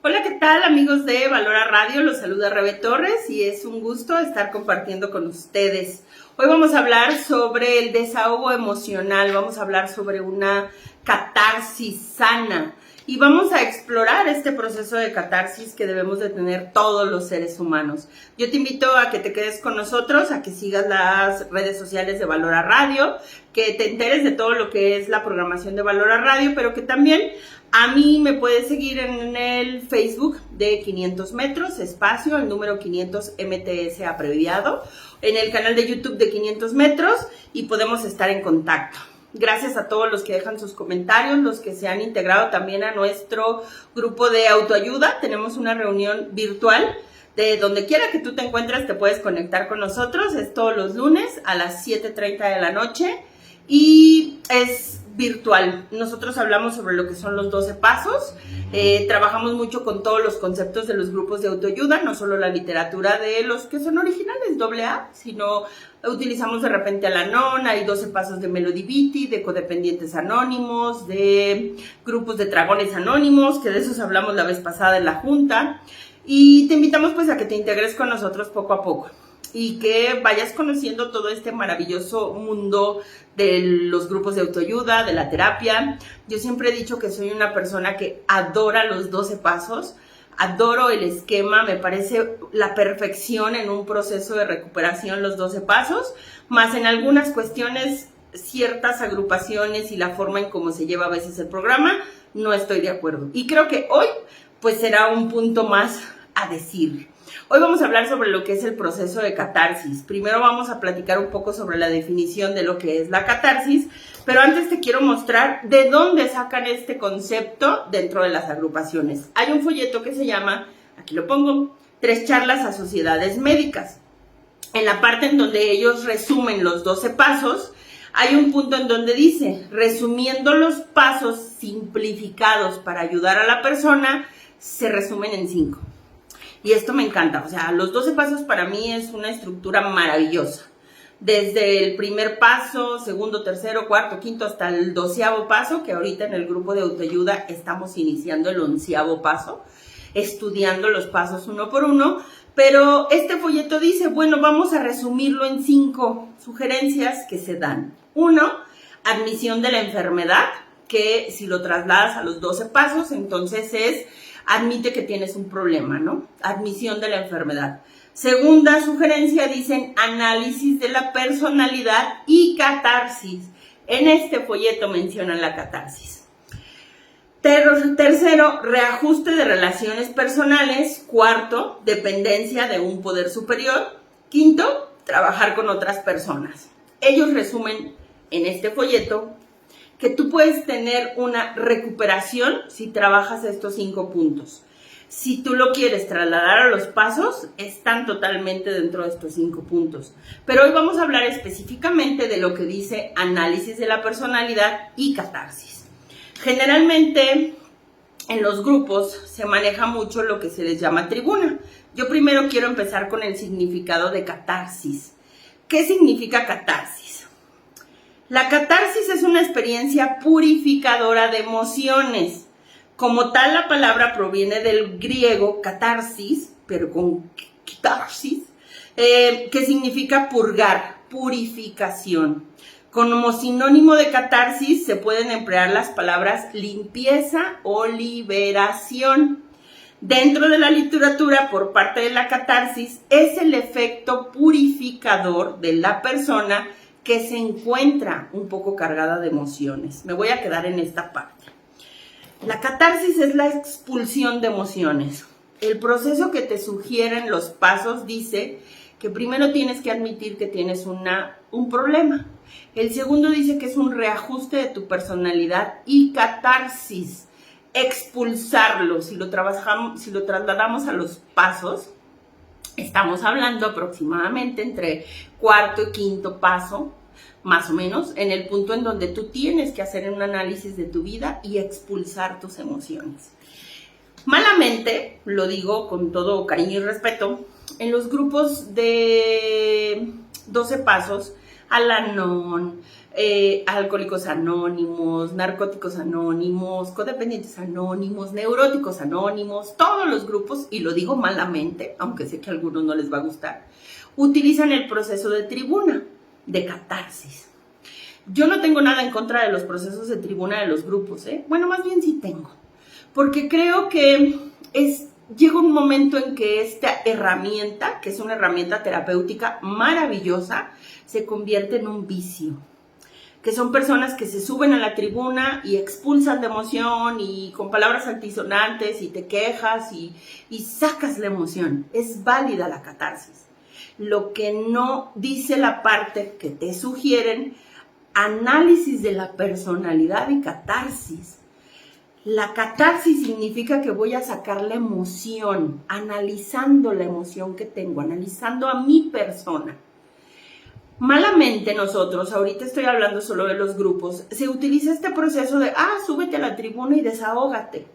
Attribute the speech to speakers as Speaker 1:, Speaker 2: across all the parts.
Speaker 1: Hola, ¿qué tal amigos de Valora Radio? Los saluda Rebe Torres y es un gusto estar compartiendo con ustedes. Hoy vamos a hablar sobre el desahogo emocional, vamos a hablar sobre una catarsis sana y vamos a explorar este proceso de catarsis que debemos de tener todos los seres humanos. Yo te invito a que te quedes con nosotros, a que sigas las redes sociales de Valora Radio, que te enteres de todo lo que es la programación de Valora Radio, pero que también a mí me puedes seguir en el Facebook de 500 metros, espacio, el número 500 MTS abreviado, en el canal de YouTube de 500 metros y podemos estar en contacto. Gracias a todos los que dejan sus comentarios, los que se han integrado también a nuestro grupo de autoayuda. Tenemos una reunión virtual de donde quiera que tú te encuentres, te puedes conectar con nosotros. Es todos los lunes a las 7:30 de la noche y es virtual. Nosotros hablamos sobre lo que son los 12 pasos, trabajamos mucho con todos los conceptos de los grupos de autoayuda, no solo la literatura de los que son originales, AA, sino utilizamos de repente Al-Anon, hay 12 pasos de Melody Beatty, de codependientes anónimos, de grupos de dragones anónimos, que de esos hablamos la vez pasada en la junta, y te invitamos pues a que te integres con nosotros poco a poco y que vayas conociendo todo este maravilloso mundo de los grupos de autoayuda, de la terapia. Yo siempre he dicho que soy una persona que adora los 12 pasos, adoro el esquema, me parece la perfección en un proceso de recuperación los 12 pasos, más en algunas cuestiones, ciertas agrupaciones y la forma en cómo se lleva a veces el programa, no estoy de acuerdo. Y creo que hoy pues será un punto más a decir. Hoy vamos a hablar sobre lo que es el proceso de catarsis. Primero vamos a platicar un poco sobre la definición de lo que es la catarsis, pero antes te quiero mostrar de dónde sacan este concepto dentro de las agrupaciones. Hay un folleto que se llama, aquí lo pongo, 3 charlas a sociedades médicas. En la parte en donde ellos resumen los 12 pasos, hay un punto en donde dice, resumiendo los pasos simplificados para ayudar a la persona, se resumen en 5. Y esto me encanta, o sea, los 12 pasos para mí es una estructura maravillosa. Desde el primer paso, segundo, tercero, cuarto, quinto, hasta el 12º paso, que ahorita en el grupo de autoayuda estamos iniciando el 11º paso, estudiando los pasos uno por uno, pero este folleto dice, bueno, vamos a resumirlo en 5 sugerencias que se dan. 1, admisión de la enfermedad, que si lo trasladas a los 12 pasos, entonces es admite que tienes un problema, ¿no? Admisión de la enfermedad. Segunda sugerencia, dicen análisis de la personalidad y catarsis. En este folleto mencionan la catarsis. Tercero, reajuste de relaciones personales. Cuarto, dependencia de un poder superior. Quinto, trabajar con otras personas. Ellos resumen en este folleto que tú puedes tener una recuperación si trabajas estos 5 puntos. Si tú lo quieres trasladar a los pasos, están totalmente dentro de estos 5 puntos. Pero hoy vamos a hablar específicamente de lo que dice análisis de la personalidad y catarsis. Generalmente en los grupos se maneja mucho lo que se les llama tribuna. Yo primero quiero empezar con el significado de catarsis. ¿Qué significa catarsis? La catarsis es una experiencia purificadora de emociones. Como tal, la palabra proviene del griego catarsis, pero con catarsis, que significa purgar, purificación. Como sinónimo de catarsis se pueden emplear las palabras limpieza o liberación. Dentro de la literatura, por parte de la catarsis, es el efecto purificador de la persona que se encuentra un poco cargada de emociones. Me voy a quedar en esta parte. La catarsis es la expulsión de emociones. El proceso que te sugieren los pasos dice que primero tienes que admitir que tienes un problema. El segundo dice que es un reajuste de tu personalidad y catarsis. Expulsarlo, si lo trasladamos a los pasos, estamos hablando aproximadamente entre 4º y 5º paso, más o menos, en el punto en donde tú tienes que hacer un análisis de tu vida y expulsar tus emociones. Malamente, lo digo con todo cariño y respeto, en los grupos de 12 pasos Al-Anon, Alcohólicos Anónimos, Narcóticos Anónimos, Codependientes Anónimos, Neuróticos Anónimos, todos los grupos, y lo digo malamente, aunque sé que a algunos no les va a gustar, utilizan el proceso de tribuna, de catarsis. Yo no tengo nada en contra de los procesos de tribuna de los grupos, ¿eh? Bueno, más bien sí tengo, porque creo que llega un momento en que esta herramienta, que es una herramienta terapéutica maravillosa, se convierte en un vicio. Que son personas que se suben a la tribuna y expulsan de emoción y con palabras altisonantes y te quejas y sacas la emoción. Es válida la catarsis. Lo que no dice la parte que te sugieren, análisis de la personalidad y catarsis. La catarsis significa que voy a sacar la emoción, analizando la emoción que tengo, analizando a mi persona. Malamente nosotros, ahorita estoy hablando solo de los grupos, se utiliza este proceso de, súbete a la tribuna y desahógate.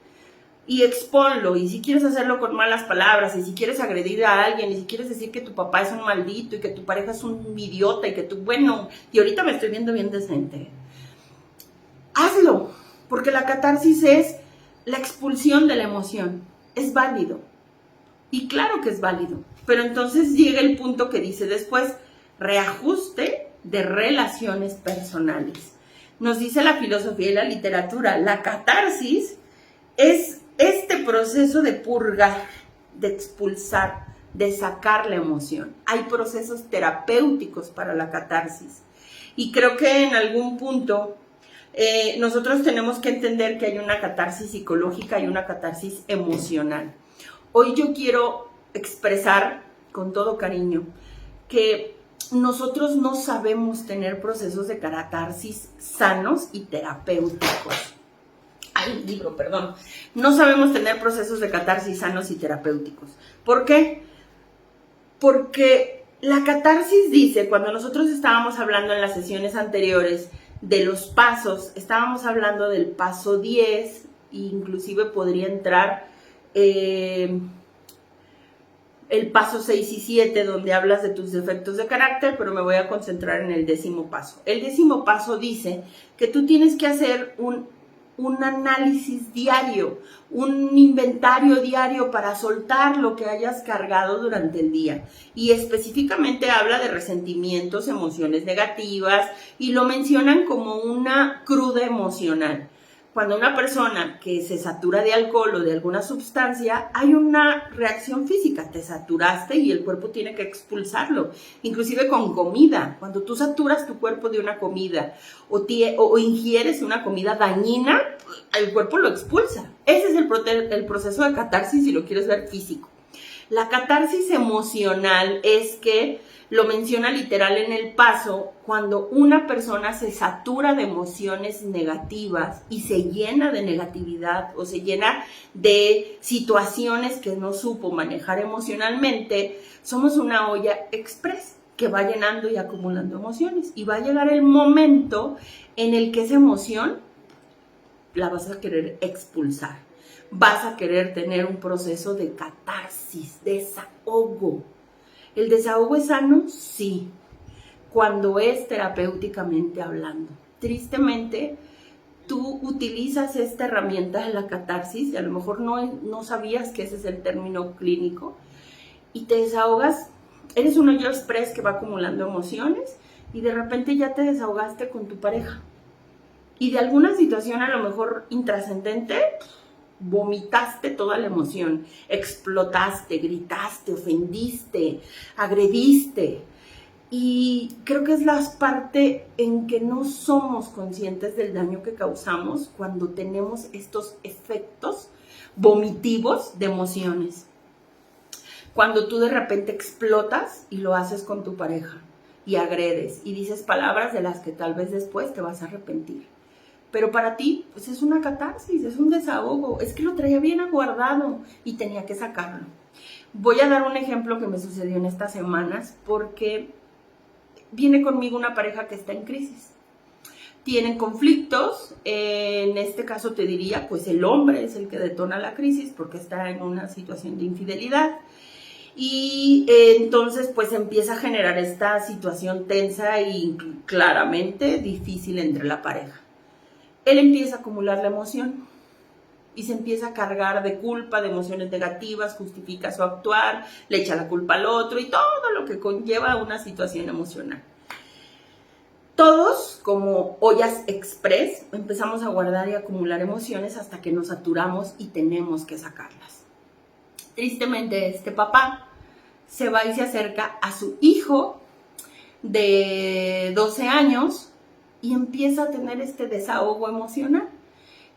Speaker 1: Y exponlo, y si quieres hacerlo con malas palabras, y si quieres agredir a alguien, y si quieres decir que tu papá es un maldito, y que tu pareja es un idiota, y que tú, bueno, y ahorita me estoy viendo bien decente. Hazlo, porque la catarsis es la expulsión de la emoción, es válido. Y claro que es válido, pero entonces llega el punto que dice después, reajuste de relaciones personales. Nos dice la filosofía y la literatura, la catarsis es este proceso de purgar, de expulsar, de sacar la emoción. Hay procesos terapéuticos para la catarsis. Y creo que en algún punto nosotros tenemos que entender que hay una catarsis psicológica y una catarsis emocional. Hoy yo quiero expresar con todo cariño que nosotros no sabemos tener procesos de catarsis sanos y terapéuticos. No sabemos tener procesos de catarsis sanos y terapéuticos. ¿Por qué? Porque la catarsis dice, cuando nosotros estábamos hablando en las sesiones anteriores de los pasos, estábamos hablando del paso 10, inclusive podría entrar el paso 6 y 7, donde hablas de tus defectos de carácter, pero me voy a concentrar en el 10º paso. El 10º paso dice que tú tienes que hacer un análisis diario, un inventario diario para soltar lo que hayas cargado durante el día. Y específicamente habla de resentimientos, emociones negativas, y lo mencionan como una cruda emocional. Cuando una persona que se satura de alcohol o de alguna sustancia, hay una reacción física, te saturaste y el cuerpo tiene que expulsarlo, inclusive con comida. Cuando tú saturas tu cuerpo de una comida o ingieres una comida dañina, el cuerpo lo expulsa. Ese es el proceso de catarsis si lo quieres ver físico. La catarsis emocional es que lo menciona literal en el paso, cuando una persona se satura de emociones negativas y se llena de negatividad o se llena de situaciones que no supo manejar emocionalmente, somos una olla express que va llenando y acumulando emociones. Y va a llegar el momento en el que esa emoción la vas a querer expulsar. Vas a querer tener un proceso de catarsis, desahogo. ¿El desahogo es sano? Sí, cuando es terapéuticamente hablando. Tristemente, tú utilizas esta herramienta de la catarsis, y a lo mejor no sabías que ese es el término clínico, y te desahogas, eres un hoyo express que va acumulando emociones, y de repente ya te desahogaste con tu pareja. Y de alguna situación a lo mejor intrascendente, vomitaste toda la emoción, explotaste, gritaste, ofendiste, agrediste. Y creo que es la parte en que no somos conscientes del daño que causamos cuando tenemos estos efectos vomitivos de emociones. Cuando tú de repente explotas y lo haces con tu pareja y agredes y dices palabras de las que tal vez después te vas a arrepentir. Pero para ti, pues es una catarsis, es un desahogo, es que lo traía bien aguardado y tenía que sacarlo. Voy a dar un ejemplo que me sucedió en estas semanas porque viene conmigo una pareja que está en crisis. Tienen conflictos, en este caso te diría, pues el hombre es el que detona la crisis porque está en una situación de infidelidad. Y entonces pues empieza a generar esta situación tensa y claramente difícil entre la pareja. Él empieza a acumular la emoción y se empieza a cargar de culpa, de emociones negativas, justifica su actuar, le echa la culpa al otro y todo lo que conlleva una situación emocional. Todos, como ollas express, empezamos a guardar y acumular emociones hasta que nos saturamos y tenemos que sacarlas. Tristemente, este papá se va y se acerca a su hijo de 12 años y empieza a tener este desahogo emocional.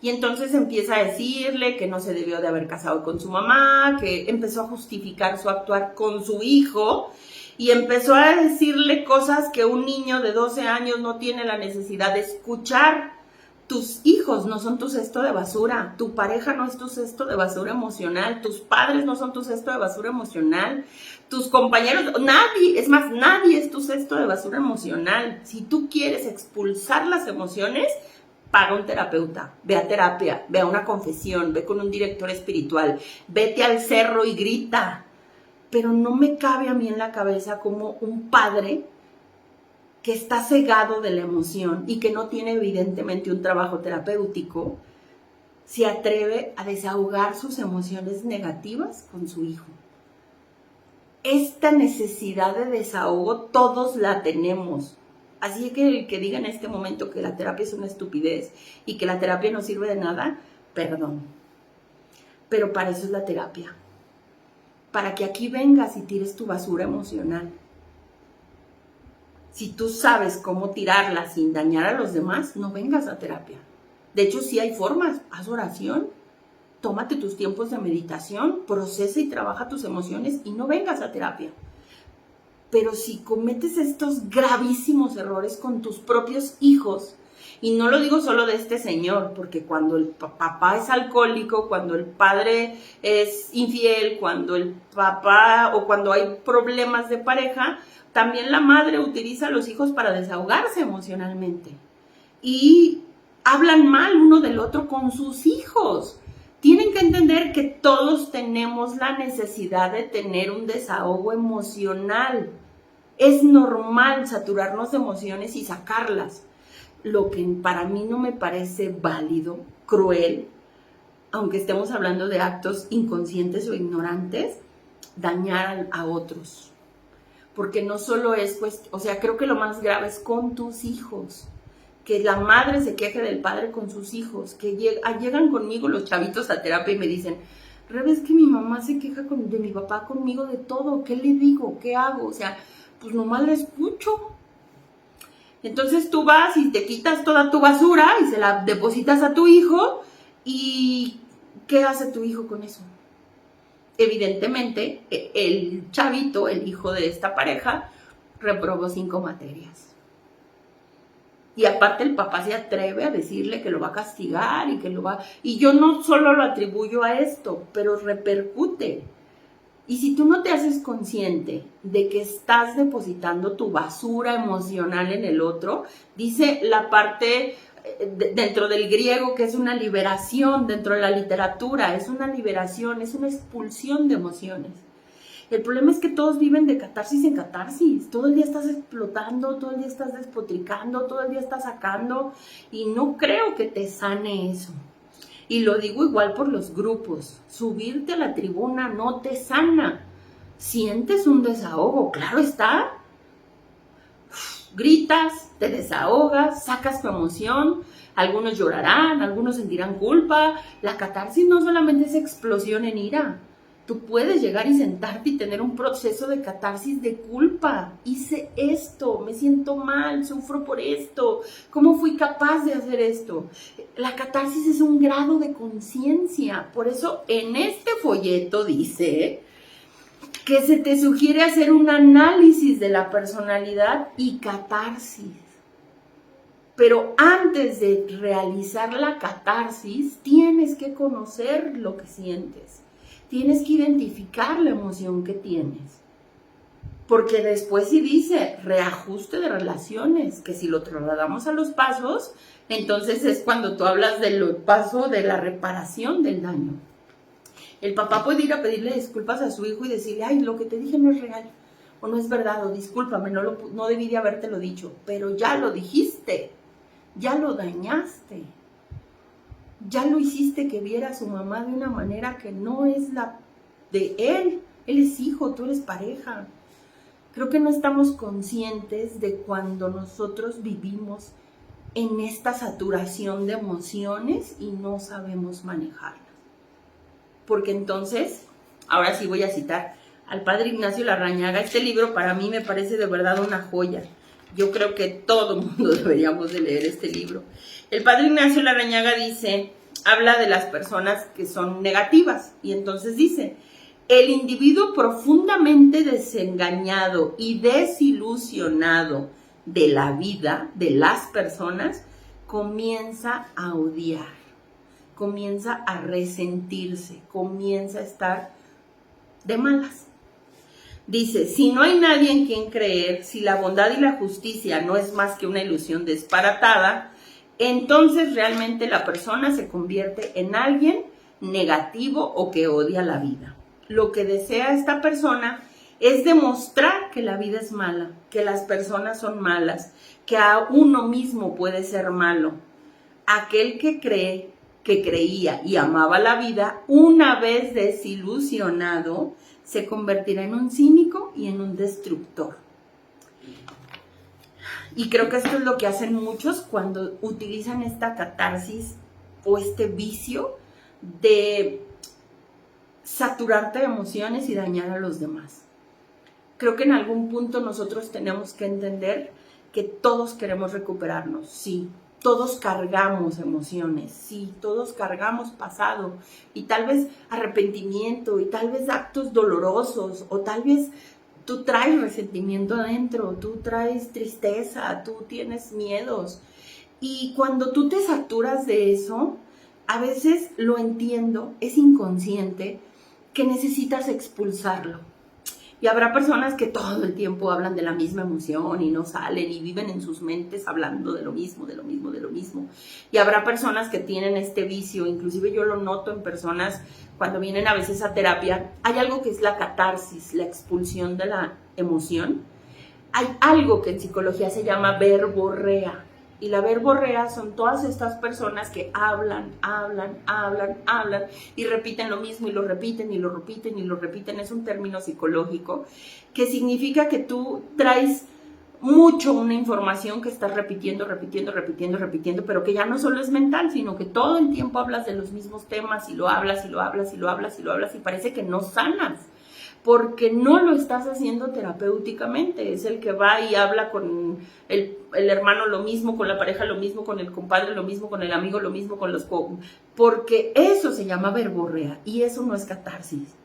Speaker 1: Y entonces empieza a decirle que no se debió de haber casado con su mamá, que empezó a justificar su actuar con su hijo y empezó a decirle cosas que un niño de 12 años no tiene la necesidad de escuchar. Tus hijos no son tu cesto de basura, tu pareja no es tu cesto de basura emocional, tus padres no son tu cesto de basura emocional, tus compañeros, nadie, es más, nadie es tu cesto de basura emocional. Si tú quieres expulsar las emociones, paga un terapeuta, ve a terapia, ve a una confesión, ve con un director espiritual, vete al cerro y grita. Pero no me cabe a mí en la cabeza como un padre que está cegado de la emoción y que no tiene evidentemente un trabajo terapéutico, se atreve a desahogar sus emociones negativas con su hijo. Esta necesidad de desahogo todos la tenemos. Así que el que diga en este momento que la terapia es una estupidez y que la terapia no sirve de nada, perdón. Pero para eso es la terapia. Para que aquí vengas y tires tu basura emocional. Si tú sabes cómo tirarla sin dañar a los demás, no vengas a terapia. De hecho, sí hay formas. Haz oración, tómate tus tiempos de meditación, procesa y trabaja tus emociones y no vengas a terapia. Pero si cometes estos gravísimos errores con tus propios hijos, y no lo digo solo de este señor, porque cuando el papá es alcohólico, cuando el padre es infiel, cuando el papá o cuando hay problemas de pareja, también la madre utiliza a los hijos para desahogarse emocionalmente. Y hablan mal uno del otro con sus hijos. Tienen que entender que todos tenemos la necesidad de tener un desahogo emocional. Es normal saturarnos de emociones y sacarlas. Lo que para mí no me parece válido, cruel, aunque estemos hablando de actos inconscientes o ignorantes, dañar a otros. Porque no solo es, pues, o sea, creo que lo más grave es con tus hijos. Que la madre se queje del padre con sus hijos, que llegan conmigo los chavitos a terapia y me dicen, Rebe, es que mi mamá se queja de mi papá conmigo de todo, ¿qué le digo? ¿Qué hago? O sea, pues nomás la escucho. Entonces tú vas y te quitas toda tu basura y se la depositas a tu hijo y ¿qué hace tu hijo con eso? Evidentemente, el chavito, el hijo de esta pareja, reprobó 5 materias. Y aparte el papá se atreve a decirle que lo va a castigar y que lo va... Y yo no solo lo atribuyo a esto, pero repercute. Y si tú no te haces consciente de que estás depositando tu basura emocional en el otro, dice la parte dentro del griego que es una liberación, dentro de la literatura, es una liberación, es una expulsión de emociones. El problema es que todos viven de catarsis en catarsis. Todo el día estás explotando, todo el día estás despotricando, todo el día estás sacando y no creo que te sane eso. Y lo digo igual por los grupos. Subirte a la tribuna no te sana. Sientes un desahogo, claro está. Gritas, te desahogas, sacas tu emoción. Algunos llorarán, algunos sentirán culpa. La catarsis no solamente es explosión en ira. Tú puedes llegar y sentarte y tener un proceso de catarsis de culpa. Hice esto, me siento mal, sufro por esto. ¿Cómo fui capaz de hacer esto? La catarsis es un grado de conciencia. Por eso en este folleto dice que se te sugiere hacer un análisis de la personalidad y catarsis. Pero antes de realizar la catarsis, tienes que conocer lo que sientes. Tienes que identificar la emoción que tienes. Porque después sí dice reajuste de relaciones, que si lo trasladamos a los pasos, entonces es cuando tú hablas del paso de la reparación del daño. El papá puede ir a pedirle disculpas a su hijo y decirle, ay, lo que te dije no es real, o no es verdad, o discúlpame, no debí de habértelo dicho, pero ya lo dijiste, ya lo dañaste, ya lo hiciste que viera a su mamá de una manera que no es la de él es hijo, tú eres pareja. Creo que no estamos conscientes de cuando nosotros vivimos en esta saturación de emociones y no sabemos manejarlas. Porque entonces, ahora sí voy a citar al padre Ignacio Larrañaga. Este libro para mí me parece de verdad una joya. Yo creo que todo el mundo deberíamos de leer este libro. El padre Ignacio Larrañaga habla de las personas que son negativas y entonces dice, el individuo profundamente desengañado y desilusionado de la vida, de las personas, comienza a odiar, comienza a resentirse, comienza a estar de malas. Dice, si no hay nadie en quien creer, si la bondad y la justicia no es más que una ilusión disparatada, entonces realmente la persona se convierte en alguien negativo o que odia la vida. Lo que desea esta persona es demostrar que la vida es mala, que las personas son malas, que a uno mismo puede ser malo. Aquel que creía y amaba la vida, una vez desilusionado, se convertirá en un cínico y en un destructor. Y creo que esto es lo que hacen muchos cuando utilizan esta catarsis o este vicio de saturarte de emociones y dañar a los demás. Creo que en algún punto nosotros tenemos que entender que todos queremos recuperarnos, sí. Todos cargamos emociones, sí, todos cargamos pasado y tal vez arrepentimiento y tal vez actos dolorosos o tal vez tú traes resentimiento adentro, tú traes tristeza, tú tienes miedos. Y cuando tú te saturas de eso, a veces lo entiendo, es inconsciente, que necesitas expulsarlo. Y habrá personas que todo el tiempo hablan de la misma emoción y no salen y viven en sus mentes hablando de lo mismo, de lo mismo, de lo mismo. Y habrá personas que tienen este vicio, inclusive yo lo noto en personas cuando vienen a veces a terapia. Hay algo que es la catarsis, la expulsión de la emoción. Hay algo que en psicología se llama verborrea. Y la verborrea son todas estas personas que hablan y repiten lo mismo y lo repiten y lo repiten y lo repiten. Es un término psicológico que significa que tú traes mucho una información que estás repitiendo, pero que ya no solo es mental, sino que todo el tiempo hablas de los mismos temas y lo hablas y parece que no sanas. Porque no lo estás haciendo terapéuticamente. Es el que va y habla con el hermano lo mismo, con la pareja lo mismo, con el compadre lo mismo, con el amigo lo mismo, con los... Porque eso se llama verborrea y eso no es catarsis.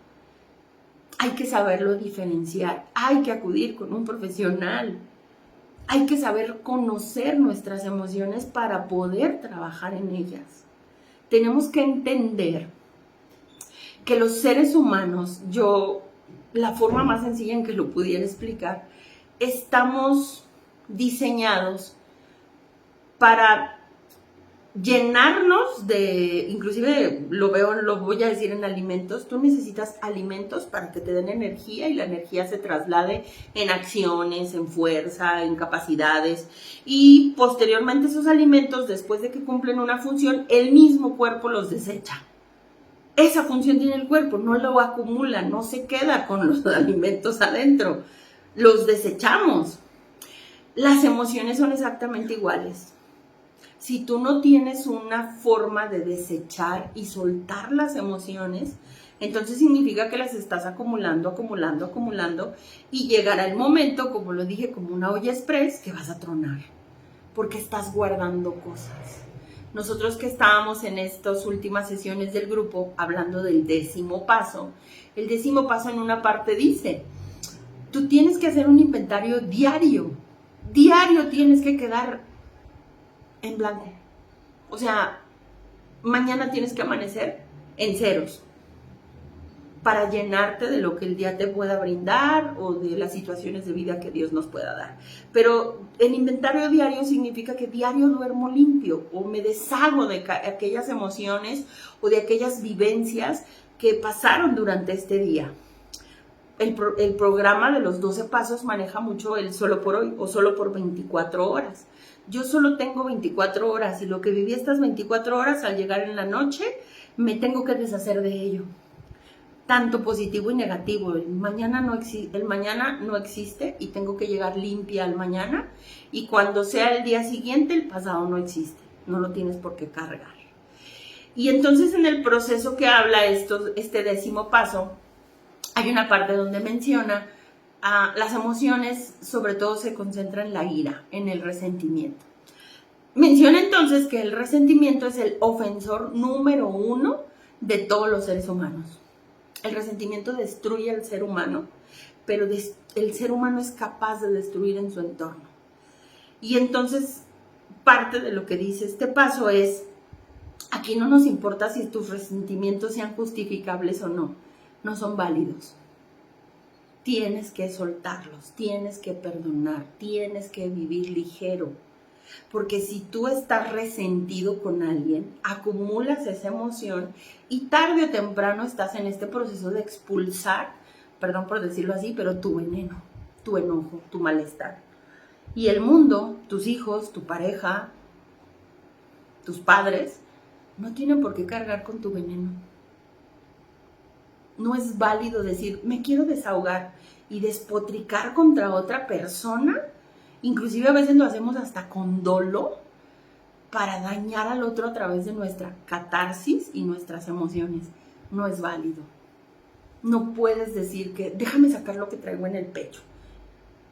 Speaker 1: Hay que saberlo diferenciar, hay que acudir con un profesional. Hay que saber conocer nuestras emociones para poder trabajar en ellas. Tenemos que entender que los seres humanos, la forma más sencilla en que lo pudiera explicar, estamos diseñados para llenarnos de, inclusive lo voy a decir en alimentos. Tú necesitas alimentos para que te den energía y la energía se traslade en acciones, en fuerza, en capacidades y posteriormente esos alimentos, después de que cumplen una función, el mismo cuerpo los desecha. Esa función tiene el cuerpo, no lo acumula, no se queda con los alimentos adentro, los desechamos. Las emociones son exactamente iguales. Si tú no tienes una forma de desechar y soltar las emociones, entonces significa que las estás acumulando y llegará el momento, como lo dije, como una olla express, que vas a tronar, porque estás guardando cosas. Nosotros que estábamos en estas últimas sesiones del grupo hablando del 10º paso, el 10º paso en una parte dice, tú tienes que hacer un inventario diario tienes que quedar en blanco. O sea, mañana tienes que amanecer en ceros para llenarte de lo que el día te pueda brindar o de las situaciones de vida que Dios nos pueda dar. Pero el inventario diario significa que diario duermo limpio o me deshago de aquellas emociones o de aquellas vivencias que pasaron durante este día. El programa de los 12 pasos maneja mucho el solo por hoy o solo por 24 horas. Yo solo tengo 24 horas y lo que viví estas 24 horas al llegar en la noche, me tengo que deshacer de ello. Tanto positivo y negativo. El mañana no existe y tengo que llegar limpia al mañana. Y cuando sea el día siguiente, el pasado no existe. No lo tienes por qué cargar. Y entonces en el proceso que habla este 10º paso, hay una parte donde menciona las emociones, sobre todo se concentra en la ira, en el resentimiento. Menciona entonces que el resentimiento es el ofensor número 1 de todos los seres humanos. El resentimiento destruye al ser humano, pero el ser humano es capaz de destruir en su entorno. Y entonces parte de lo que dice este paso es, aquí no nos importa si tus resentimientos sean justificables o no, no son válidos. Tienes que soltarlos, tienes que perdonar, tienes que vivir ligero. Porque si tú estás resentido con alguien, acumulas esa emoción y tarde o temprano estás en este proceso de expulsar, perdón por decirlo así, pero tu veneno, tu enojo, tu malestar. Y el mundo, tus hijos, tu pareja, tus padres, no tienen por qué cargar con tu veneno. No es válido decir, me quiero desahogar y despotricar contra otra persona. Inclusive a veces lo hacemos hasta con dolo para dañar al otro a través de nuestra catarsis y nuestras emociones. No es válido. No puedes decir que déjame sacar lo que traigo en el pecho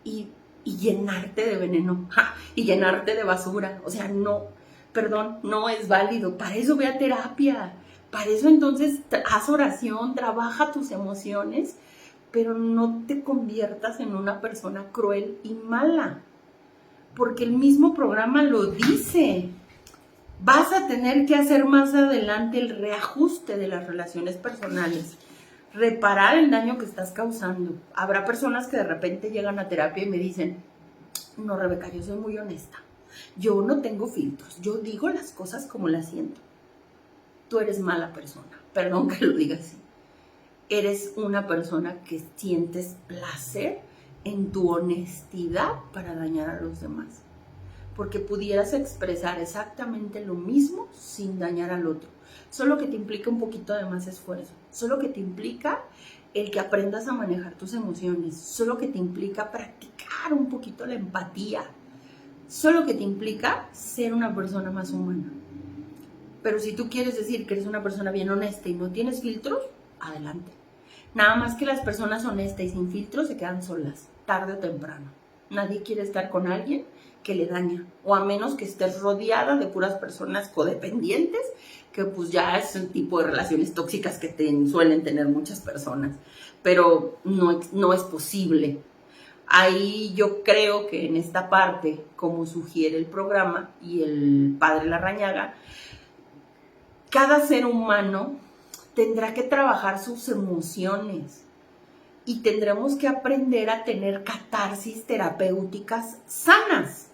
Speaker 1: y llenarte de veneno y llenarte de basura. O sea, no, perdón, no es válido. Para eso ve a terapia. Para eso entonces haz oración, trabaja tus emociones, pero no te conviertas en una persona cruel y mala. Porque el mismo programa lo dice. Vas a tener que hacer más adelante el reajuste de las relaciones personales, reparar el daño que estás causando. Habrá personas que de repente llegan a terapia y me dicen, no, Rebeca, yo soy muy honesta. Yo no tengo filtros, yo digo las cosas como las siento. Tú eres mala persona, perdón que lo diga así. Eres una persona que sientes placer en tu honestidad para dañar a los demás. Porque pudieras expresar exactamente lo mismo sin dañar al otro. Solo que te implica un poquito de más esfuerzo. Solo que te implica el que aprendas a manejar tus emociones. Solo que te implica practicar un poquito la empatía. Solo que te implica ser una persona más humana. Pero si tú quieres decir que eres una persona bien honesta y no tienes filtros, adelante. Nada más que las personas honestas y sin filtros se quedan solas, tarde o temprano. Nadie quiere estar con alguien que le daña, o a menos que estés rodeada de puras personas codependientes, que pues ya es un tipo de relaciones tóxicas que suelen tener muchas personas, pero no es posible. Ahí yo creo que en esta parte, como sugiere el programa y el padre Larrañaga, cada ser humano tendrá que trabajar sus emociones y tendremos que aprender a tener catarsis terapéuticas sanas.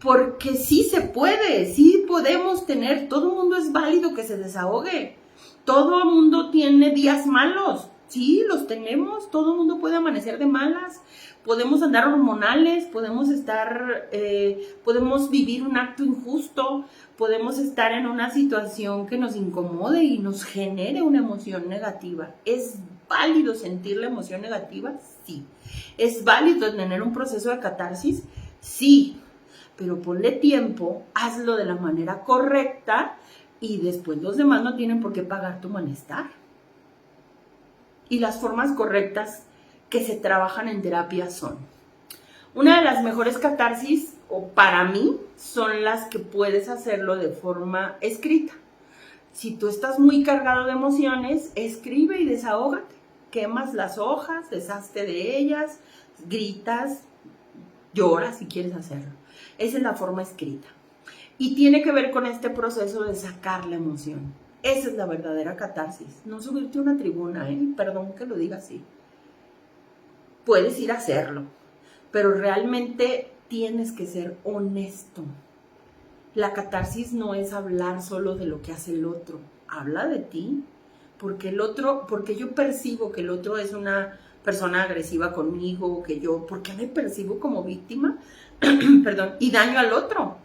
Speaker 1: Porque sí se puede, sí podemos tener, todo el mundo es válido que se desahogue. Todo el mundo tiene días malos, sí, los tenemos, todo el mundo puede amanecer de malas. Podemos andar hormonales, podemos vivir un acto injusto, podemos estar en una situación que nos incomode y nos genere una emoción negativa. ¿Es válido sentir la emoción negativa? Sí. ¿Es válido tener un proceso de catarsis? Sí. Pero ponle tiempo, hazlo de la manera correcta y después los demás no tienen por qué pagar tu malestar. Y las formas correctas que se trabajan en terapia son: una de las mejores catarsis, o para mí, son las que puedes hacerlo de forma escrita. Si tú estás muy cargado de emociones, escribe y desahógate. Quemas las hojas, deshazte de ellas, gritas, lloras si quieres hacerlo. Esa es la forma escrita. Y tiene que ver con este proceso de sacar la emoción. Esa es la verdadera catarsis. No subirte a una tribuna, perdón que lo diga así. Puedes ir a hacerlo, pero realmente tienes que ser honesto. La catarsis no es hablar solo de lo que hace el otro. Habla de ti, porque porque yo percibo que el otro es una persona agresiva conmigo, ¿por qué me percibo como víctima? Perdón, y daño al otro.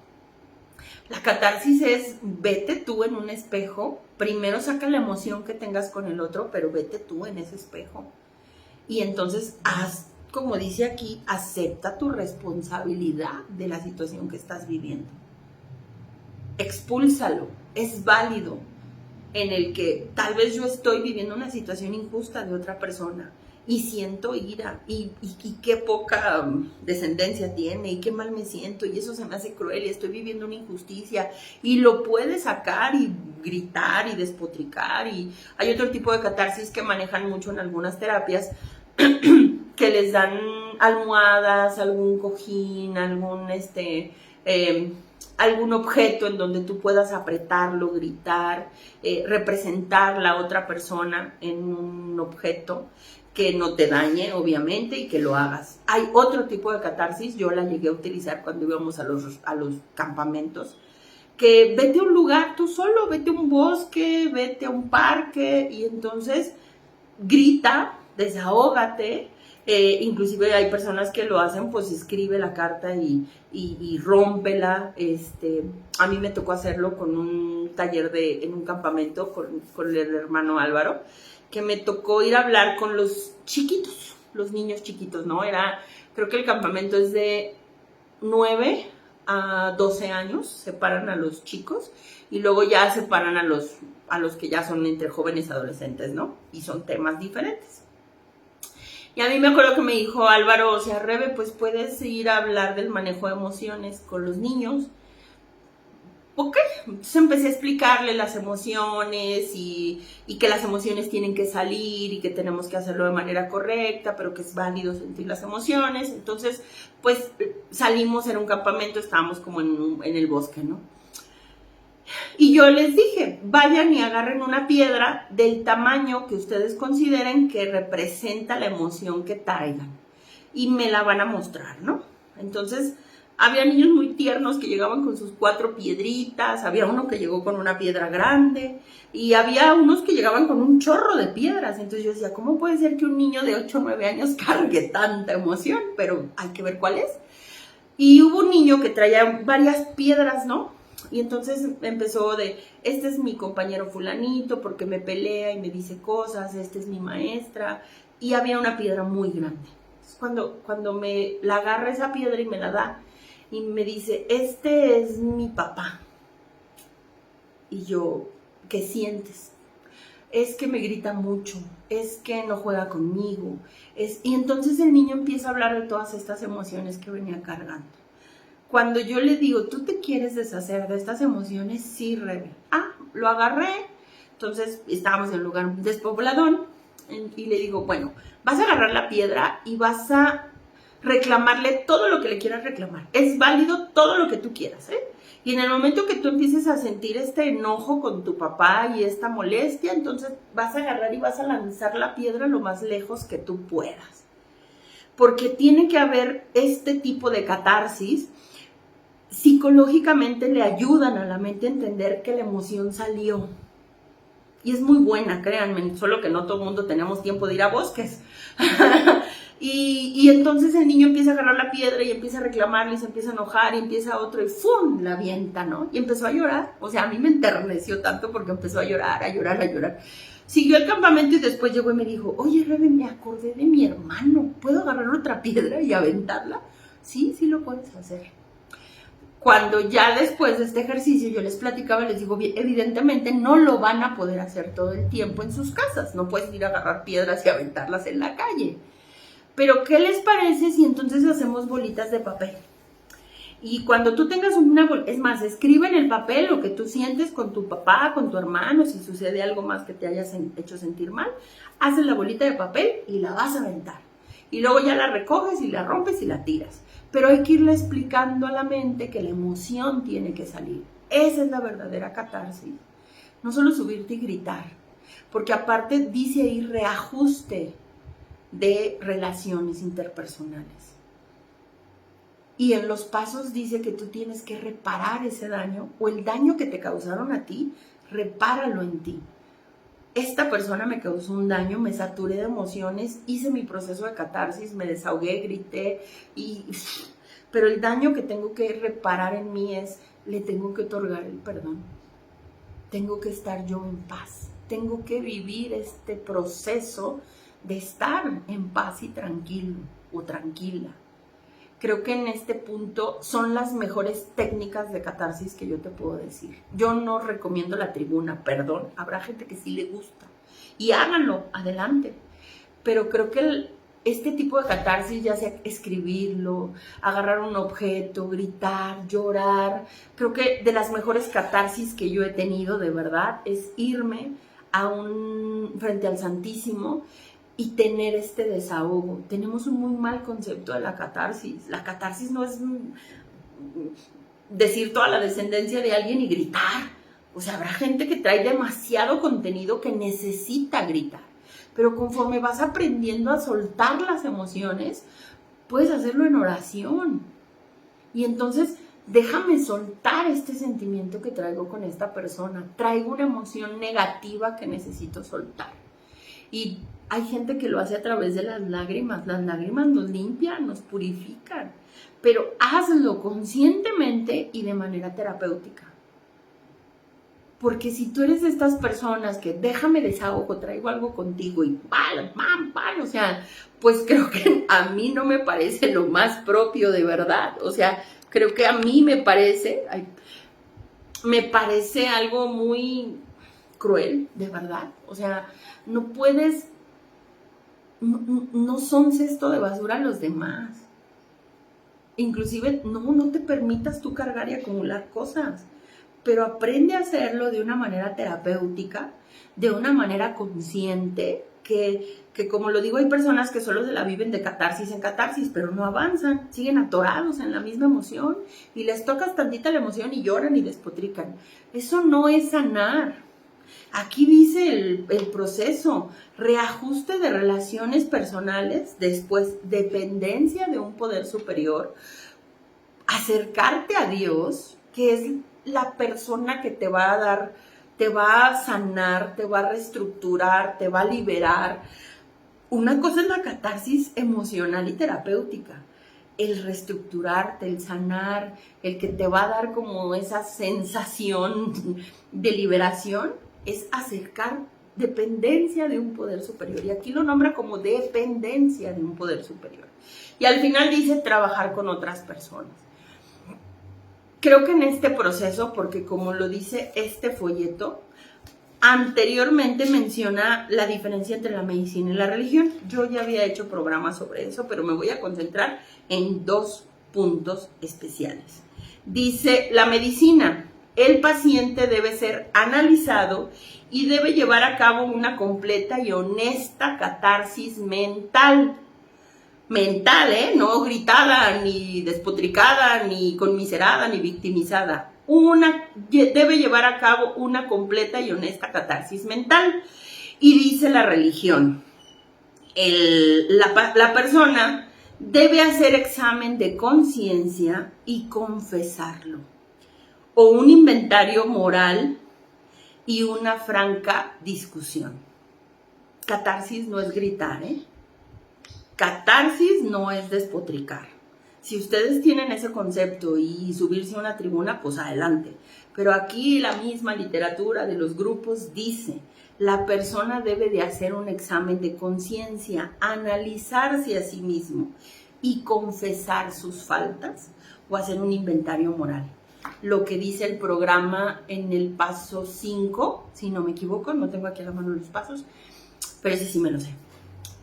Speaker 1: La catarsis es, vete tú en un espejo, primero saca la emoción que tengas con el otro, pero vete tú en ese espejo. Y entonces haz, como dice aquí, acepta tu responsabilidad de la situación que estás viviendo. Expúlsalo, es válido, en el que tal vez yo estoy viviendo una situación injusta de otra persona y siento ira y qué poca descendencia tiene y qué mal me siento y eso se me hace cruel y estoy viviendo una injusticia y lo puedes sacar y gritar y despotricar. Y hay otro tipo de catarsis que manejan mucho en algunas terapias que les dan almohadas, algún cojín, algún objeto en donde tú puedas apretarlo, gritar, representar la otra persona en un objeto que no te dañe, obviamente, y que lo hagas. Hay otro tipo de catarsis, yo la llegué a utilizar cuando íbamos a los campamentos, que vete a un lugar tú solo, vete a un bosque, vete a un parque, y entonces grita, desahógate. Inclusive hay personas que lo hacen, pues escribe la carta y rómpela. A mí me tocó hacerlo con un taller en un campamento con el hermano Álvaro, que me tocó ir a hablar con los chiquitos, los niños chiquitos, ¿no? Creo que el campamento es de 9 a 12 años, separan a los chicos y luego ya separan a los que ya son entre jóvenes y adolescentes, ¿no? Y son temas diferentes. Y a mí me acuerdo que me dijo Álvaro, o sea, Rebe, pues puedes ir a hablar del manejo de emociones con los niños. Ok, entonces empecé a explicarle las emociones y que las emociones tienen que salir y que tenemos que hacerlo de manera correcta, pero que es válido sentir las emociones. Entonces, pues salimos en un campamento, estábamos como en el bosque, ¿no? Y yo les dije, vayan y agarren una piedra del tamaño que ustedes consideren que representa la emoción que traigan. Y me la van a mostrar, ¿no? Entonces, había niños muy tiernos que llegaban con sus 4 piedritas, había uno que llegó con una piedra grande y había unos que llegaban con un chorro de piedras. Entonces yo decía, ¿cómo puede ser que un niño de 8 o 9 años cargue tanta emoción? Pero hay que ver cuál es. Y hubo un niño que traía varias piedras, ¿no? Y entonces empezó este es mi compañero fulanito porque me pelea y me dice cosas, este es mi maestra. Y había una piedra muy grande. Entonces, cuando me la agarra esa piedra y me la da y me dice, este es mi papá. Y yo, ¿qué sientes? Es que me grita mucho, es que no juega conmigo. Y entonces el niño empieza a hablar de todas estas emociones que venía cargando. Cuando yo le digo, ¿tú te quieres deshacer de estas emociones? Sí, Rebe. Lo agarré. Entonces estábamos en un lugar despobladón y le digo, bueno, vas a agarrar la piedra y vas a reclamarle todo lo que le quieras reclamar. Es válido todo lo que tú quieras, ¿eh? Y en el momento que tú empieces a sentir este enojo con tu papá y esta molestia, entonces vas a agarrar y vas a lanzar la piedra lo más lejos que tú puedas. Porque tiene que haber este tipo de catarsis. Psicológicamente le ayudan a la mente a entender que la emoción salió. Y es muy buena, créanme, solo que no todo el mundo tenemos tiempo de ir a bosques. y entonces el niño empieza a agarrar la piedra y empieza a reclamarle y se empieza a enojar y empieza otro y ¡fum! La avienta, ¿no? Y empezó a llorar. O sea, a mí me enterneció tanto porque empezó a llorar, a llorar, a llorar. Siguió el campamento y después llegó y me dijo, oye, Rebe, me acordé de mi hermano. ¿Puedo agarrar otra piedra y aventarla? Sí, sí lo puedes hacer. Cuando ya después de este ejercicio yo les platicaba, les digo, evidentemente no lo van a poder hacer todo el tiempo en sus casas, no puedes ir a agarrar piedras y aventarlas en la calle. Pero ¿qué les parece si entonces hacemos bolitas de papel? Y cuando tú tengas es más, escribe en el papel lo que tú sientes con tu papá, con tu hermano, si sucede algo más que te hayas hecho sentir mal, haces la bolita de papel y la vas a aventar. Y luego ya la recoges y la rompes y la tiras. Pero hay que irle explicando a la mente que la emoción tiene que salir. Esa es la verdadera catarsis. No solo subirte y gritar, porque aparte dice ahí reajuste de relaciones interpersonales. Y en los pasos dice que tú tienes que reparar ese daño o el daño que te causaron a ti, repáralo en ti. esta persona me causó un daño, me saturé de emociones, hice mi proceso de catarsis, me desahogué, grité, pero el daño que tengo que reparar en mí es, le tengo que otorgar el perdón. Tengo que estar yo en paz. Tengo que vivir este proceso de estar en paz y tranquilo o tranquila. Creo que en este punto son las mejores técnicas de catarsis que yo te puedo decir. Yo no recomiendo la tribuna, perdón. Habrá gente que sí le gusta. Y háganlo, adelante. Pero creo que este tipo de catarsis, ya sea escribirlo, agarrar un objeto, gritar, llorar, creo que de las mejores catarsis que yo he tenido, de verdad, es irme frente al Santísimo y tener este desahogo. Tenemos un muy mal concepto de la catarsis. La catarsis no es decir toda la descendencia de alguien y gritar. O sea, habrá gente que trae demasiado contenido que necesita gritar. Pero conforme vas aprendiendo a soltar las emociones, puedes hacerlo en oración. Y entonces, déjame soltar este sentimiento que traigo con esta persona. Traigo una emoción negativa que necesito soltar. Y hay gente que lo hace a través de las lágrimas. Las lágrimas nos limpian, nos purifican. Pero hazlo conscientemente y de manera terapéutica. Porque si tú eres de estas personas que déjame desahogo, traigo algo contigo y o sea, pues creo que a mí no me parece lo más propio de verdad. O sea, creo que a mí me parece algo muy cruel, de verdad. O sea, no puedes, no son cesto de basura a los demás. Inclusive, no te permitas tú cargar y acumular cosas. Pero aprende a hacerlo de una manera terapéutica, de una manera consciente, que como lo digo, hay personas que solo se la viven de catarsis en catarsis, pero no avanzan, siguen atorados en la misma emoción y les tocas tantita la emoción y lloran y despotrican. Eso no es sanar. Aquí dice el proceso, reajuste de relaciones personales, después dependencia de un poder superior, acercarte a Dios, que es la persona que te va a dar, te va a sanar, te va a reestructurar, te va a liberar. Una cosa es la catarsis emocional y terapéutica, el reestructurarte, el sanar, el que te va a dar como esa sensación de liberación, es acercar dependencia de un poder superior. Y aquí lo nombra como dependencia de un poder superior. Y al final dice trabajar con otras personas. Creo que en este proceso, porque como lo dice este folleto, anteriormente menciona la diferencia entre la medicina y la religión. Yo ya había hecho programas sobre eso, pero me voy a concentrar en 2 puntos especiales. Dice, la medicina, el paciente debe ser analizado y debe llevar a cabo una completa y honesta catarsis mental. Mental, no gritada, ni despotricada, ni conmiserada, ni victimizada. Debe llevar a cabo una completa y honesta catarsis mental. Y dice la religión, la persona debe hacer examen de conciencia y confesarlo. O un inventario moral y una franca discusión. Catarsis no es gritar, Catarsis no es despotricar. Si ustedes tienen ese concepto y subirse a una tribuna, pues adelante. Pero aquí la misma literatura de los grupos dice, la persona debe de hacer un examen de conciencia, analizarse a sí mismo y confesar sus faltas o hacer un inventario moral. Lo que dice el programa en el paso 5, si no me equivoco, no tengo aquí a la mano los pasos, pero ese sí me lo sé.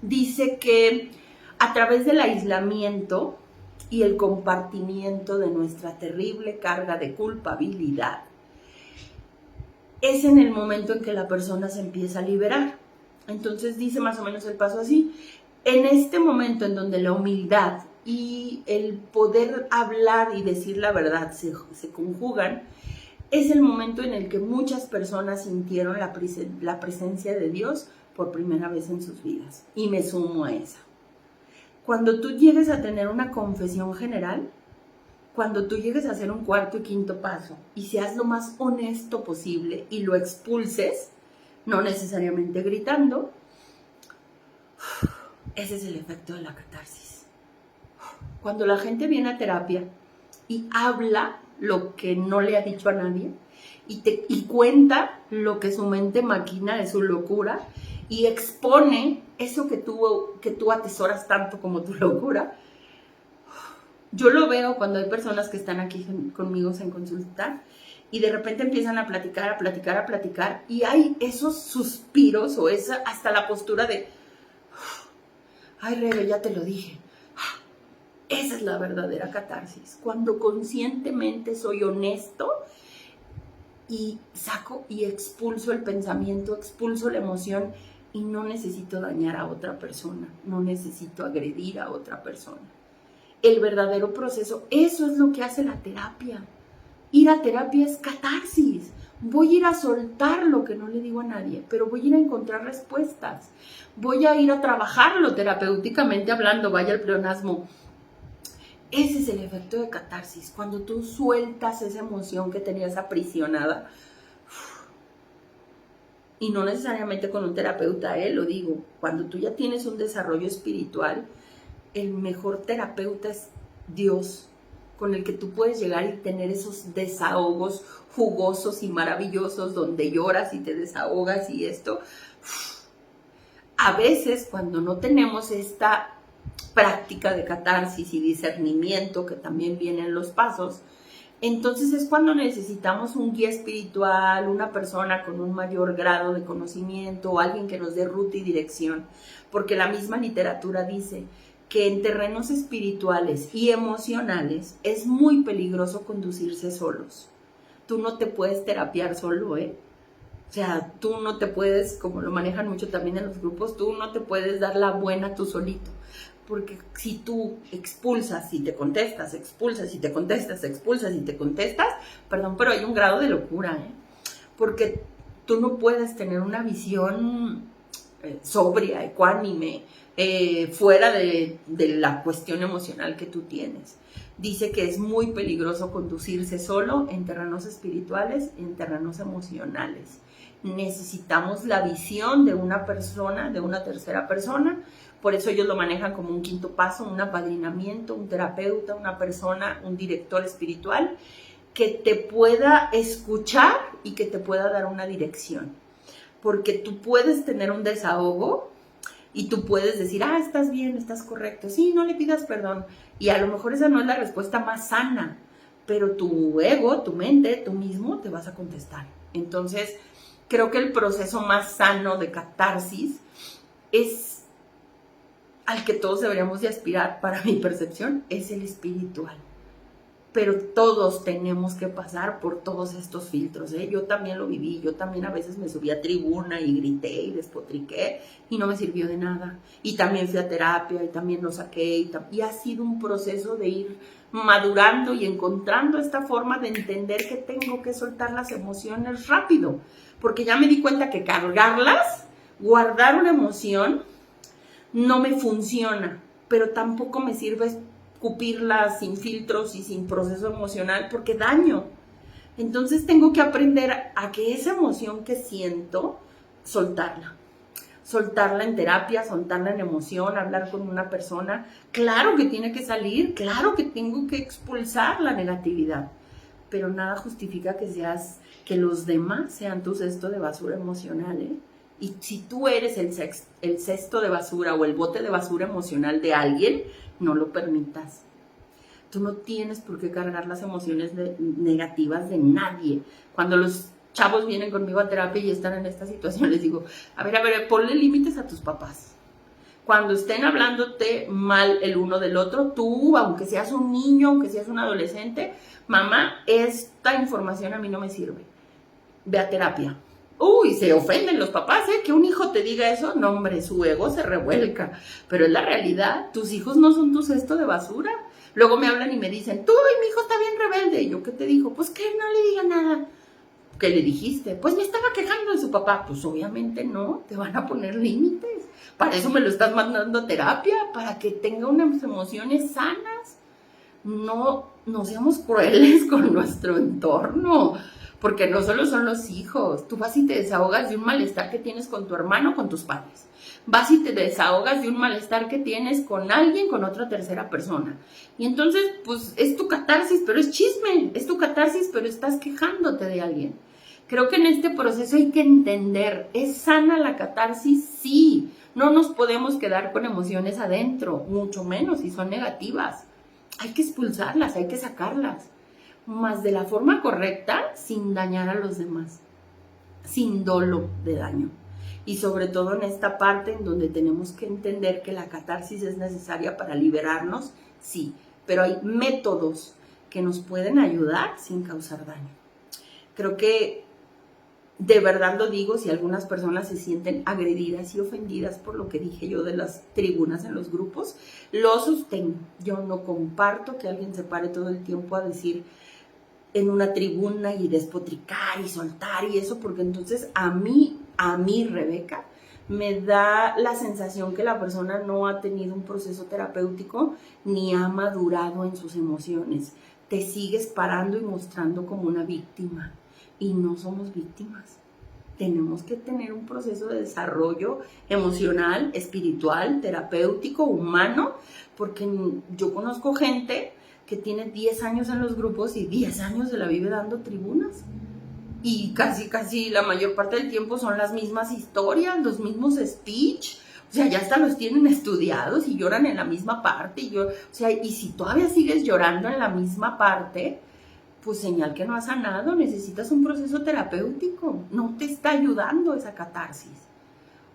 Speaker 1: Dice que a través del aislamiento y el compartimiento de nuestra terrible carga de culpabilidad, es en el momento en que la persona se empieza a liberar. Entonces dice más o menos el paso así, en este momento en donde la humildad y el poder hablar y decir la verdad se conjugan, es el momento en el que muchas personas sintieron la presencia de Dios por primera vez en sus vidas. Y me sumo a esa. Cuando tú llegues a tener una confesión general, cuando tú llegues a hacer un 4. y 5. paso y seas lo más honesto posible y lo expulses, no necesariamente gritando. Ese es el efecto de la catarsis. Cuando la gente viene a terapia y habla lo que no le ha dicho a nadie y cuenta lo que su mente maquina de su locura y expone eso que tú atesoras tanto como tu locura. Yo lo veo cuando hay personas que están aquí conmigo en consulta y de repente empiezan a platicar y hay esos suspiros o hasta la postura de ay, Rebe, ya te lo dije. Esa es la verdadera catarsis. Cuando conscientemente soy honesto y saco y expulso el pensamiento, expulso la emoción y no necesito dañar a otra persona, no necesito agredir a otra persona. El verdadero proceso, eso es lo que hace la terapia. Ir a terapia es catarsis. Voy a ir a soltar lo que no le digo a nadie, pero voy a ir a encontrar respuestas. Voy a ir a trabajarlo terapéuticamente hablando, vaya el pleonasmo. Ese es el efecto de catarsis, cuando tú sueltas esa emoción que tenías aprisionada. Y no necesariamente con un terapeuta, lo digo, cuando tú ya tienes un desarrollo espiritual, el mejor terapeuta es Dios, con el que tú puedes llegar y tener esos desahogos jugosos y maravillosos donde lloras y te desahogas y esto. A veces cuando no tenemos esta práctica de catarsis y discernimiento, que también vienen los pasos, entonces es cuando necesitamos un guía espiritual, una persona con un mayor grado de conocimiento o alguien que nos dé ruta y dirección, porque la misma literatura dice que en terrenos espirituales y emocionales es muy peligroso conducirse solos. Tú no te puedes terapiar solo, O sea, tú no te puedes, como lo manejan mucho también en los grupos, tú no te puedes dar la buena tú solito. Porque si tú expulsas y te contestas, expulsas y te contestas, expulsas y te contestas, perdón, pero hay un grado de locura, Porque tú no puedes tener una visión sobria, ecuánime, fuera de la cuestión emocional que tú tienes. Dice que es muy peligroso conducirse solo en terrenos espirituales y en terrenos emocionales. Necesitamos la visión de una persona, de una tercera persona. Por eso ellos lo manejan como un quinto paso, un apadrinamiento, un terapeuta, una persona, un director espiritual que te pueda escuchar y que te pueda dar una dirección. Porque tú puedes tener un desahogo y tú puedes decir, estás bien, estás correcto, sí, no le pidas perdón. Y a lo mejor esa no es la respuesta más sana, pero tu ego, tu mente, tú mismo te vas a contestar. Entonces, creo que el proceso más sano de catarsis es al que todos deberíamos de aspirar, para mi percepción, es el espiritual. Pero todos tenemos que pasar por todos estos filtros, Yo también lo viví, yo también a veces me subí a tribuna y grité y despotriqué y no me sirvió de nada. Y también fui a terapia y también lo saqué y ha sido un proceso de ir madurando y encontrando esta forma de entender que tengo que soltar las emociones rápido, porque ya me di cuenta que cargarlas, guardar una emoción, no me funciona, pero tampoco me sirve escupirla sin filtros y sin proceso emocional porque daño. Entonces tengo que aprender a que esa emoción que siento, soltarla en terapia, soltarla en emoción, hablar con una persona. Claro que tiene que salir, claro que tengo que expulsar la negatividad, pero nada justifica que los demás sean tu cesto de basura emocional, Y si tú eres el cesto de basura o el bote de basura emocional de alguien, no lo permitas. Tú no tienes por qué cargar las emociones negativas de nadie. Cuando los chavos vienen conmigo a terapia y están en esta situación, les digo, a ver, ponle límites a tus papás. Cuando estén hablándote mal el uno del otro, tú, aunque seas un niño, aunque seas un adolescente, mamá, esta información a mí no me sirve. Ve a terapia. Uy, se ofenden los papás, que un hijo te diga eso. No, hombre, su ego se revuelca. Pero es la realidad, tus hijos no son tu cesto de basura. Luego me hablan y me dicen, tú, mi hijo está bien rebelde. Y yo, ¿qué te dijo? Pues que no le diga nada. ¿Qué le dijiste? Pues me estaba quejando de su papá. Pues obviamente no, te van a poner límites. Para eso me lo estás mandando a terapia, para que tenga unas emociones sanas. no seamos crueles con nuestro entorno, porque no solo son los hijos. Tú vas y te desahogas de un malestar que tienes con tu hermano, con tus padres. Vas y te desahogas de un malestar que tienes con alguien, con otra tercera persona. Y entonces, pues, es tu catarsis, pero es chisme. Es tu catarsis, pero estás quejándote de alguien. Creo que en este proceso hay que entender, ¿es sana la catarsis? Sí. No nos podemos quedar con emociones adentro, mucho menos si son negativas. Hay que expulsarlas, hay que sacarlas, más de la forma correcta, sin dañar a los demás, sin dolo de daño. Y sobre todo en esta parte en donde tenemos que entender que la catarsis es necesaria para liberarnos, sí, pero hay métodos que nos pueden ayudar sin causar daño. Creo que de verdad lo digo, si algunas personas se sienten agredidas y ofendidas por lo que dije yo de las tribunas en los grupos, lo sostengo. Yo no comparto que alguien se pare todo el tiempo a decir en una tribuna y despotricar y soltar y eso, porque entonces a mí, Rebeca, me da la sensación que la persona no ha tenido un proceso terapéutico ni ha madurado en sus emociones. Te sigues parando y mostrando como una víctima. Y no somos víctimas. Tenemos que tener un proceso de desarrollo emocional, espiritual, terapéutico, humano, porque yo conozco gente que tiene 10 años en los grupos y 10 años se la vive dando tribunas. Y casi la mayor parte del tiempo son las mismas historias, los mismos speech. O sea, ya hasta los tienen estudiados y lloran en la misma parte. Y si todavía sigues llorando en la misma parte, pues señal que no has sanado, necesitas un proceso terapéutico, no te está ayudando esa catarsis.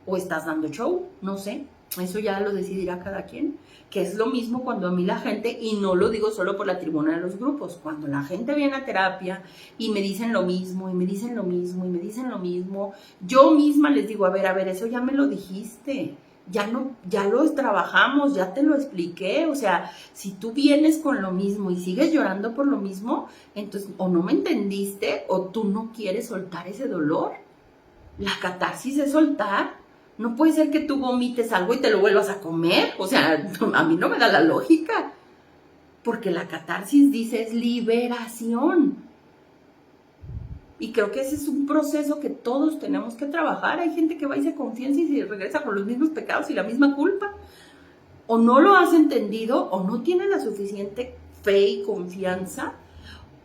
Speaker 1: O estás dando show, no sé, eso ya lo decidirá cada quien, que es lo mismo cuando a mí la gente, y no lo digo solo por la tribuna de los grupos, cuando la gente viene a terapia y me dicen lo mismo, y me dicen lo mismo, y me dicen lo mismo, yo misma les digo, a ver, eso ya me lo dijiste. Ya lo trabajamos, ya te lo expliqué, o sea, si tú vienes con lo mismo y sigues llorando por lo mismo, entonces o no me entendiste o tú no quieres soltar ese dolor. La catarsis es soltar. No puede ser que tú vomites algo y te lo vuelvas a comer, o sea, a mí no me da la lógica, porque la catarsis dice es liberación. Y creo que ese es un proceso que todos tenemos que trabajar. Hay gente que va y se confiesa y se regresa con los mismos pecados y la misma culpa. O no lo has entendido, o no tienes la suficiente fe y confianza,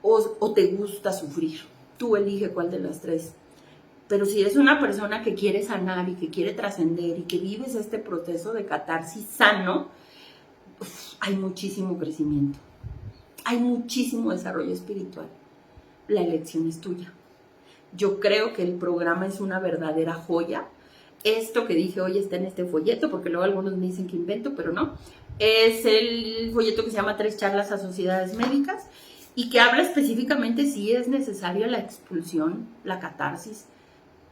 Speaker 1: o te gusta sufrir. Tú elige cuál de las tres. Pero si eres una persona que quiere sanar y que quiere trascender y que vives este proceso de catarsis sano, hay muchísimo crecimiento. Hay muchísimo desarrollo espiritual. La elección es tuya. Yo creo que el programa es una verdadera joya. Esto que dije hoy está en este folleto, porque luego algunos me dicen que invento, pero no. Es el folleto que se llama 3 charlas a sociedades médicas y que habla específicamente si es necesaria la expulsión, la catarsis,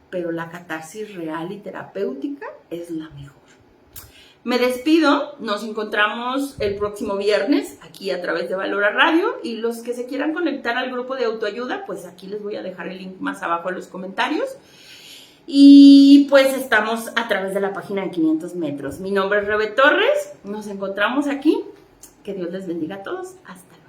Speaker 1: pero la catarsis real y terapéutica es la mejor. Me despido, nos encontramos el próximo viernes aquí a través de Valora Radio y los que se quieran conectar al grupo de autoayuda, pues aquí les voy a dejar el link más abajo en los comentarios. Y pues estamos a través de la página de 500 metros. Mi nombre es Rebe Torres, nos encontramos aquí. Que Dios les bendiga a todos. Hasta luego.